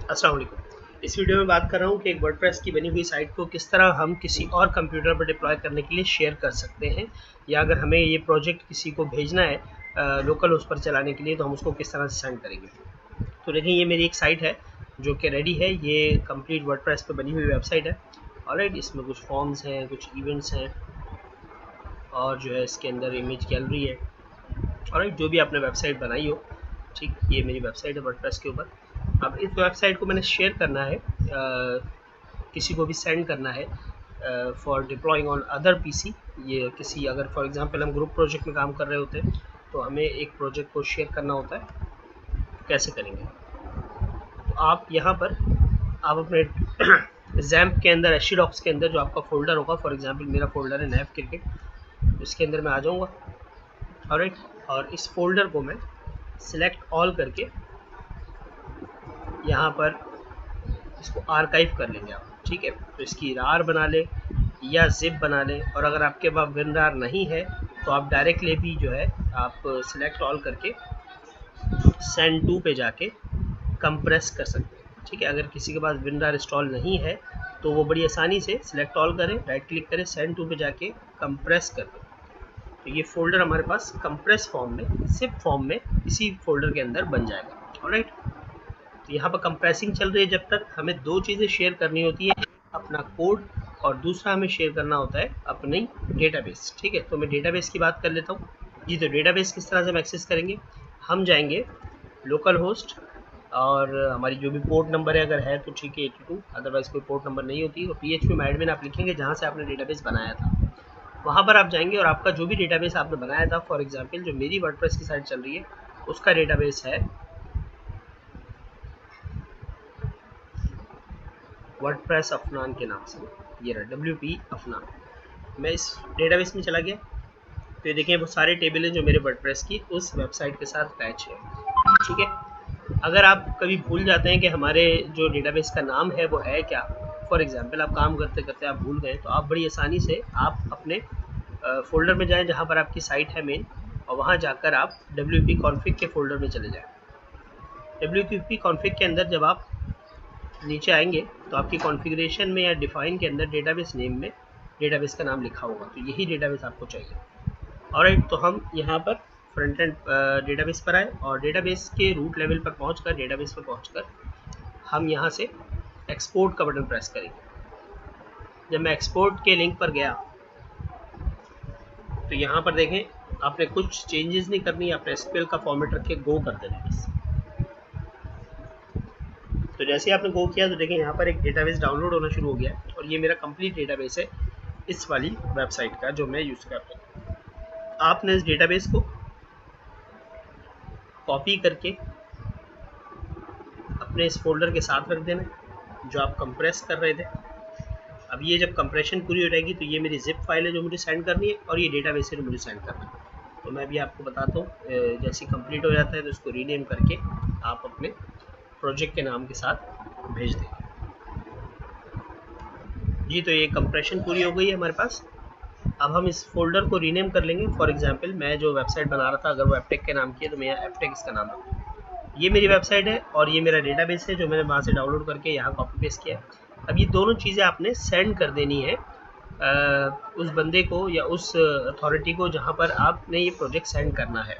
अस्सलाम वालेकुम। इस वीडियो में बात कर रहा हूँ कि एक वर्डप्रेस की बनी हुई साइट को किस तरह हम किसी और कंप्यूटर पर डिप्लॉय करने के लिए शेयर कर सकते हैं, या अगर हमें ये प्रोजेक्ट किसी को भेजना है लोकल उस पर चलाने के लिए तो हम उसको किस तरह से सेंड करेंगे। तो देखिए, ये मेरी एक साइट है जो कि रेडी है। ये कंप्लीट वर्डप्रेस पे बनी हुई वेबसाइट है। ऑलराइट, इसमें कुछ फॉर्म्स हैं, कुछ इवेंट्स हैं और जो है इसके अंदर इमेज गैलरी है। ऑलराइट, जो भी आपने वेबसाइट बनाई हो, ठीक, ये मेरी वेबसाइट है वर्डप्रेस के ऊपर। अब इस वेबसाइट को मैंने शेयर करना है, किसी को भी सेंड करना है for deploying on other PC. ये किसी, अगर फॉर एग्जांपल हम ग्रुप प्रोजेक्ट में काम कर रहे होते हैं तो हमें एक प्रोजेक्ट को शेयर करना होता है। कैसे करेंगे? तो आप यहाँ पर आप अपने जैम्प के अंदर, एशीडॉक्स के अंदर जो आपका फोल्डर होगा, फॉर एग्जांपल मेरा फोल्डर है नैव क्रिकेट, इसके अंदर मैं आ जाऊँगा। ऑलराइट, और इस फोल्डर को मैं सिलेक्ट ऑल करके यहाँ पर इसको आर्काइव कर लेंगे आप। ठीक है, तो इसकी रार बना ले या जिप बना लें, और अगर आपके पास विनरार नहीं है तो आप डायरेक्टली भी जो है आप सिलेक्ट ऑल करके सेंड टू पे जाके कंप्रेस कर सकते हैं। ठीक है, अगर किसी के पास विनरार इंस्टॉल नहीं है तो वो बड़ी आसानी से सिलेक्ट ऑल करें, राइट क्लिक करें, सेंड टू पे जाके कंप्रेस कर दें। तो ये फोल्डर हमारे पास कंप्रेस फॉर्म में, जिप फॉर्म में इसी फोल्डर के अंदर बन जाएगा। ऑलराइट, तो यहाँ पर कंप्रेसिंग चल रही है। जब तक हमें दो चीज़ें शेयर करनी होती है, अपना कोड और दूसरा हमें शेयर करना होता है अपनी डेटाबेस। ठीक है, तो मैं डेटाबेस की बात कर लेता हूँ। जी, तो डेटाबेस किस तरह से हम एक्सेस करेंगे? हम जाएंगे लोकल होस्ट, और हमारी जो भी पोर्ट नंबर है, अगर है तो ठीक है 82, अदरवाइज कोई पोर्ट नंबर नहीं होती, तो php-admin आप लिखेंगे जहाँ से आपने डेटाबेस बनाया था, वहाँ पर आप जाएंगे और आपका जो भी डेटाबेस आपने बनाया था, फॉर एग्जांपल जो मेरी वर्डप्रेस की साइट चल रही है उसका डेटाबेस है वर्डप्रेस अफनान के नाम से, ये रहा WP अफनान। मैं इस डेटाबेस में चला गया, तो ये देखें वो सारे टेबल हैं जो मेरे वर्डप्रेस की उस वेबसाइट के साथ अटैच है। ठीक है, अगर आप कभी भूल जाते हैं कि हमारे जो डेटाबेस का नाम है वो है क्या, फॉर एग्जांपल आप काम करते करते आप भूल गए, तो आप बड़ी आसानी से आप अपने फोल्डर में जाएं जहाँ पर आपकी साइट है मेन, और वहाँ जाकर आप WP कॉन्फ़िग के फोल्डर में चले जाएं। WP कॉन्फ़िग के अंदर जब आप नीचे आएंगे तो आपकी कॉन्फ़िगरेशन में या डिफाइन के अंदर डेटाबेस नेम में डेटाबेस का नाम लिखा होगा, तो यही डेटाबेस आपको चाहिए। ऑलराइट, तो हम यहाँ पर फ्रंट एंड डेटाबेस पर आए और डेटाबेस के रूट लेवल पर पहुँचकर, डेटाबेस पर पहुँचकर हम यहाँ से एक्सपोर्ट का बटन प्रेस करेंगे। जब मैं एक्सपोर्ट के लिंक पर गया तो यहाँ पर देखें, आपने कुछ चेंजेस नहीं करनी, आपने SQL का फॉर्मेट रख के गो कर देना है बस। तो जैसे आपने गो किया तो देखें यहाँ पर एक डेटाबेस डाउनलोड होना शुरू हो गया, और ये मेरा कंप्लीट डेटाबेस है इस वाली वेबसाइट का जो मैं यूज़ कर रहा हूँ। आपने इस डेटाबेस को कॉपी करके अपने इस फोल्डर के साथ रख देना जो आप कंप्रेस कर रहे थे। अब ये जब कंप्रेशन पूरी हो जाएगी तो ये मेरी जिप फाइल है जो मुझे सेंड करनी है, और ये डेटाबेस है जो मुझे सेंड करना है। तो मैं भी आपको बताता हूँ, जैसे कंप्लीट हो जाता है तो इसको रीनेम करके आप अपने प्रोजेक्ट के नाम के साथ भेज देंगे। जी, तो ये कंप्रेशन पूरी हो गई है हमारे पास। अब हम इस फोल्डर को रीनेम कर लेंगे। फॉर एग्जांपल मैं जो वेबसाइट बना रहा था, अगर वो एपटेक के नाम की है तो मैं यहाँ एपटेक इसका नाम रखूँ। ये मेरी वेबसाइट है और ये मेरा डेटाबेस है जो मैंने वहाँ से डाउनलोड करके यहाँ कॉपी पेस्ट किया। अब ये दोनों चीज़ें आपने सेंड कर देनी है उस बंदे को या उस अथॉरिटी को जहाँ पर आपने ये प्रोजेक्ट सेंड करना है।